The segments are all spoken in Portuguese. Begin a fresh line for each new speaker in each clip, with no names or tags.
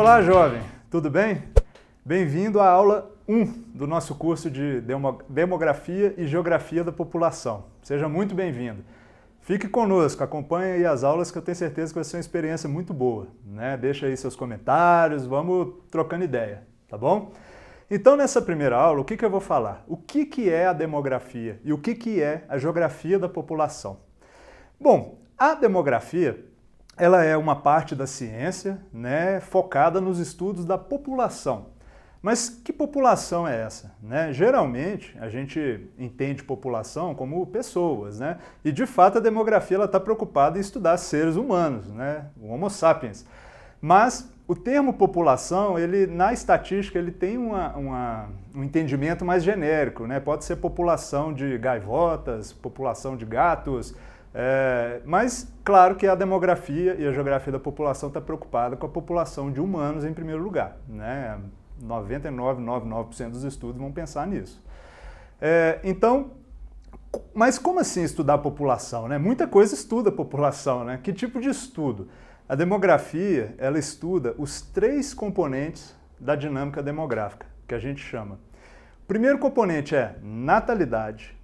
Olá, jovem! Tudo bem? Bem-vindo à aula 1 do nosso curso de Demografia e Geografia da População. Seja muito bem-vindo. Fique conosco, acompanhe aí as aulas que eu tenho certeza que vai ser uma experiência muito boa, né? Deixa aí seus comentários, vamos trocando ideia, tá bom? Então, nessa primeira aula, o que eu vou falar? O que é a demografia e o que é a geografia da população? Bom, a demografia ela é uma parte da ciência, né, focada nos estudos da população. Mas que população é essa? Né? Geralmente, a gente entende população como pessoas, né? E de fato a demografia está preocupada em estudar seres humanos, né? O Homo sapiens. Mas o termo população, ele, na estatística, ele tem um entendimento mais genérico, né? Pode ser população de gaivotas, população de gatos, mas claro que a demografia e a geografia da população está preocupada com a população de humanos em primeiro lugar, né? 99,99% dos estudos vão pensar nisso. Então, mas como assim estudar a população? Né? Muita coisa estuda a população, né? Que tipo de estudo? A demografia, ela estuda os 3 componentes da dinâmica demográfica, que a gente chama. O primeiro componente é natalidade,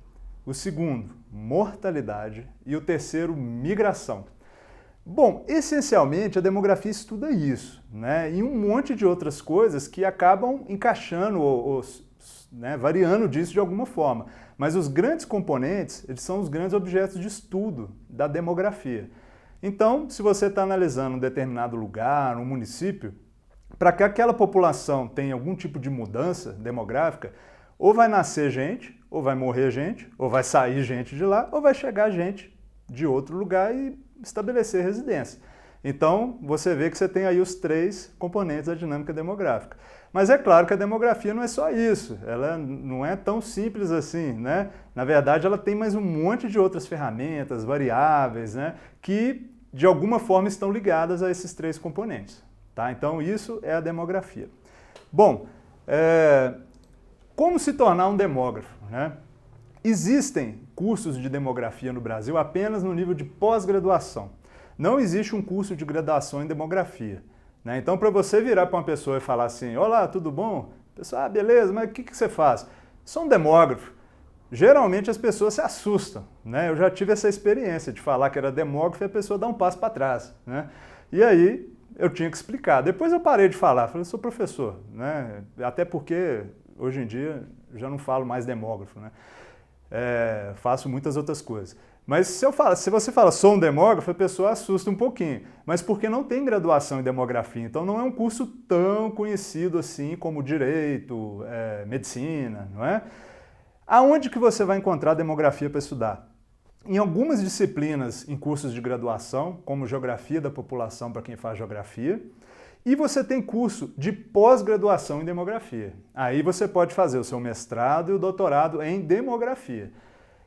o segundo, mortalidade e o terceiro, migração. Bom, essencialmente a demografia estuda isso, né? E um monte de outras coisas que acabam encaixando né, variando disso de alguma forma. Mas os grandes componentes, eles são os grandes objetos de estudo da demografia. Então, se você está analisando um determinado lugar, um município, para que aquela população tenha algum tipo de mudança demográfica, ou vai nascer gente, ou vai morrer gente, ou vai sair gente de lá, ou vai chegar gente de outro lugar e estabelecer residência. Então, você vê que você tem aí os 3 componentes da dinâmica demográfica. Mas é claro que a demografia não é só isso, ela não é tão simples assim, né? Na verdade, ela tem mais um monte de outras ferramentas, variáveis, né? Que de alguma forma estão ligadas a esses 3 componentes, tá? Então, isso é a demografia. Bom, como se tornar um demógrafo, né? Existem cursos de demografia no Brasil apenas no nível de pós-graduação. Não existe um curso de graduação em demografia, né? Então, para você virar para uma pessoa e falar assim, olá, tudo bom? A pessoa, beleza, mas o que você faz? Sou um demógrafo. Geralmente as pessoas se assustam, né? Eu já tive essa experiência de falar que era demógrafo e a pessoa dá um passo para trás, né? E aí eu tinha que explicar. Depois eu parei de falar, falei, sou professor, né? Até porque hoje em dia já não falo mais demógrafo, né? Faço muitas outras coisas. Mas se você fala sou um demógrafo, a pessoa assusta um pouquinho. Mas porque não tem graduação em demografia, então não é um curso tão conhecido assim como direito, medicina, não é? Aonde que você vai encontrar demografia para estudar? Em algumas disciplinas em cursos de graduação, como geografia da população para quem faz geografia, e você tem curso de pós-graduação em demografia. Aí você pode fazer o seu mestrado e o doutorado em demografia.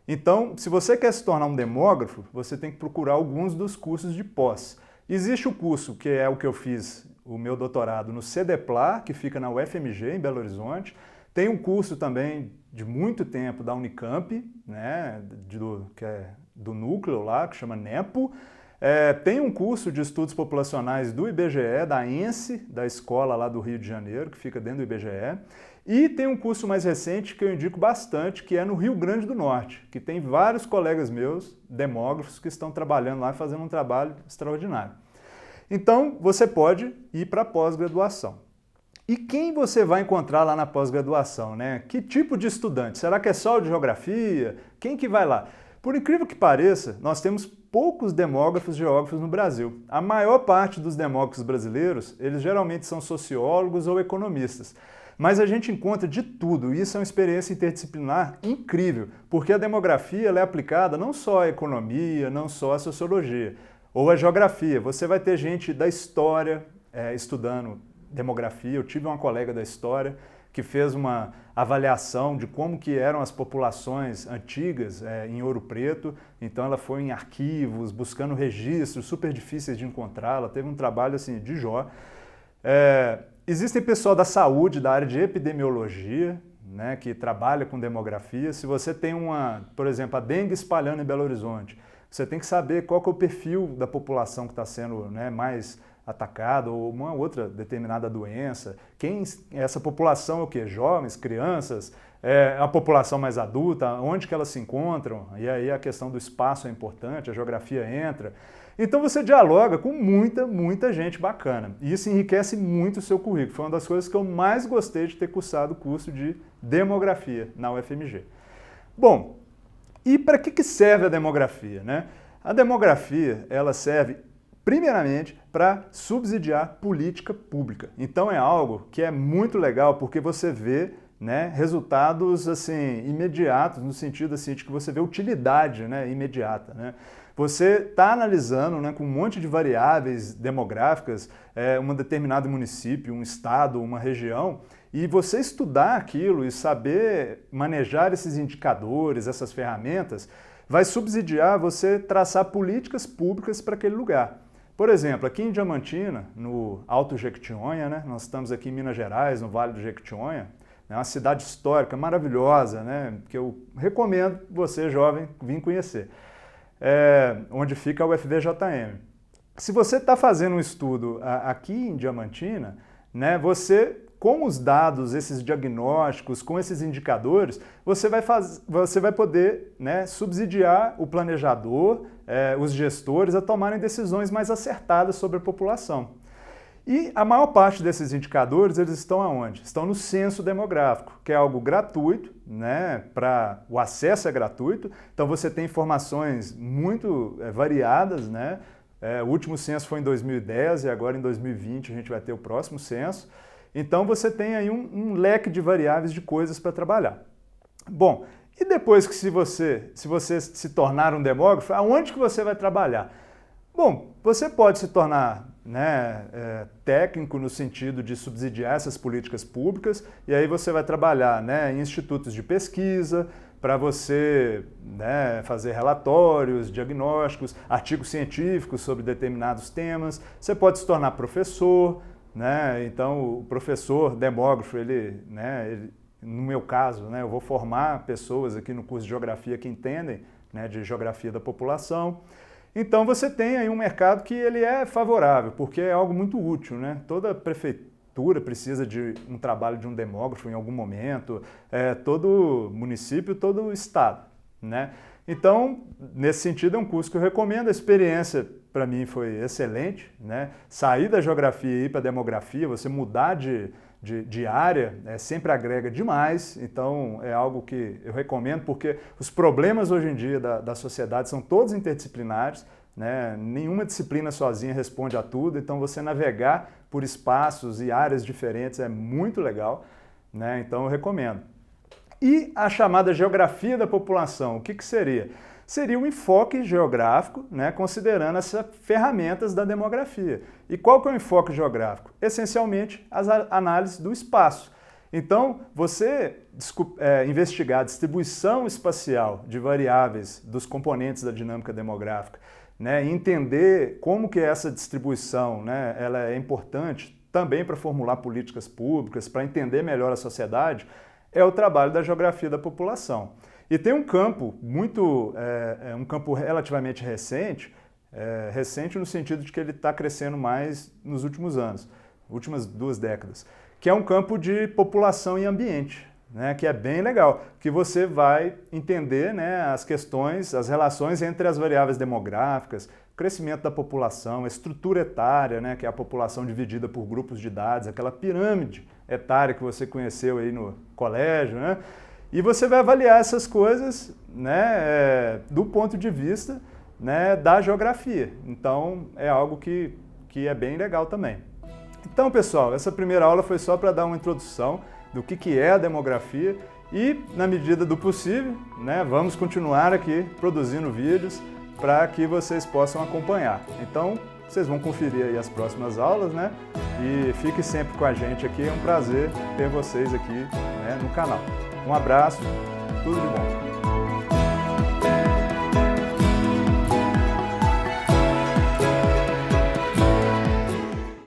Então, se você quer se tornar um demógrafo, você tem que procurar alguns dos cursos de pós. Existe o curso, que é o que eu fiz, o meu doutorado no CEDEPLAR, que fica na UFMG, em Belo Horizonte. Tem um curso também de muito tempo da Unicamp, né, que é do núcleo lá, que chama NEPO. Tem um curso de estudos populacionais do IBGE, da ENSE, da escola lá do Rio de Janeiro, que fica dentro do IBGE. E tem um curso mais recente que eu indico bastante, que é no Rio Grande do Norte, que tem vários colegas meus, demógrafos, que estão trabalhando lá, fazendo um trabalho extraordinário. Então, você pode ir para a pós-graduação. E quem você vai encontrar lá na pós-graduação, né? Que tipo de estudante? Será que é só o de geografia? Quem que vai lá? Por incrível que pareça, nós temos poucos demógrafos e geógrafos no Brasil. A maior parte dos demógrafos brasileiros, eles geralmente são sociólogos ou economistas. Mas a gente encontra de tudo, e isso é uma experiência interdisciplinar incrível, porque a demografia ela é aplicada não só à economia, não só à sociologia, ou à geografia. Você vai ter gente da história estudando demografia. Eu tive uma colega da história que fez uma avaliação de como que eram as populações antigas em Ouro Preto. Então ela foi em arquivos, buscando registros super difíceis de encontrar. Ela teve um trabalho assim de jó. Existem pessoal da saúde, da área de epidemiologia, né, que trabalha com demografia. Se você tem por exemplo, a dengue espalhando em Belo Horizonte, você tem que saber qual que é o perfil da população que está sendo, né, mais atacado, ou uma outra determinada doença. Essa população é o quê? Jovens, crianças, a população mais adulta, onde que elas se encontram, e aí a questão do espaço é importante, a geografia entra. Então você dialoga com muita gente bacana, e isso enriquece muito o seu currículo. Foi uma das coisas que eu mais gostei de ter cursado o curso de demografia na UFMG. Bom, e para que serve a demografia, né? A demografia, ela serve primeiramente para subsidiar política pública. Então é algo que é muito legal porque você vê, né, resultados assim imediatos, no sentido assim, de que você vê utilidade, né, imediata, né? Você está analisando, né, com um monte de variáveis demográficas um determinado município, um estado, uma região, e você estudar aquilo e saber manejar esses indicadores, essas ferramentas, vai subsidiar você traçar políticas públicas para aquele lugar. Por exemplo, aqui em Diamantina, no Alto Jequitinhonha, né, nós estamos aqui em Minas Gerais, no Vale do Jequitinhonha, é uma cidade histórica maravilhosa, né, que eu recomendo você, jovem, vir conhecer. Onde fica a UFVJM. Se você está fazendo um estudo aqui em Diamantina, né, você, com os dados, esses diagnósticos, com esses indicadores, você vai poder, né, subsidiar o planejador, os gestores a tomarem decisões mais acertadas sobre a população. E a maior parte desses indicadores, eles estão aonde? Estão no censo demográfico, que é algo gratuito, né? O acesso é gratuito, então você tem informações muito variadas, né? O último censo foi em 2010 e agora em 2020 a gente vai ter o próximo censo. Então você tem aí um leque de variáveis de coisas para trabalhar. Bom, e depois que se você se tornar um demógrafo, aonde que você vai trabalhar? Bom, você pode se tornar, né, técnico no sentido de subsidiar essas políticas públicas, e aí você vai trabalhar, né, em institutos de pesquisa para você, né, fazer relatórios, diagnósticos, artigos científicos sobre determinados temas. Você pode se tornar professor, né, então o professor demógrafo, no meu caso, né, eu vou formar pessoas aqui no curso de geografia que entendem, né, de geografia da população. Então você tem aí um mercado que ele é favorável, porque é algo muito útil, né? Toda prefeitura precisa de um trabalho de um demógrafo em algum momento, todo município, todo estado, né? Então, nesse sentido, é um curso que eu recomendo. A experiência, para mim, foi excelente, né? Sair da geografia e ir para a demografia, você mudar de área, sempre agrega demais, então é algo que eu recomendo, porque os problemas hoje em dia da sociedade são todos interdisciplinares, né? Nenhuma disciplina sozinha responde a tudo, então você navegar por espaços e áreas diferentes é muito legal, né? Então eu recomendo. E a chamada geografia da população, o que seria? Seria um enfoque geográfico, né, considerando essas ferramentas da demografia. E qual que é o enfoque geográfico? Essencialmente, as análises do espaço. Então, você investigar a distribuição espacial de variáveis dos componentes da dinâmica demográfica, né, e entender como que essa distribuição, né, ela é importante também para formular políticas públicas, para entender melhor a sociedade, é o trabalho da geografia da população. E tem um campo um campo relativamente recente, recente no sentido de que ele está crescendo mais nos últimos anos, últimas 2 décadas, que é um campo de população e ambiente, né, que é bem legal, que você vai entender, né, as questões, as relações entre as variáveis demográficas, o crescimento da população, a estrutura etária, né, que é a população dividida por grupos de idades, aquela pirâmide etária que você conheceu aí no colégio, né? E você vai avaliar essas coisas, né, do ponto de vista, né, da geografia. Então, é algo que é bem legal também. Então, pessoal, essa primeira aula foi só para dar uma introdução do que é a demografia e, na medida do possível, né, vamos continuar aqui produzindo vídeos para que vocês possam acompanhar. Então, vocês vão conferir aí as próximas aulas, né? E fique sempre com a gente aqui, é um prazer ter vocês aqui, né, no canal. Um abraço, tudo de bom.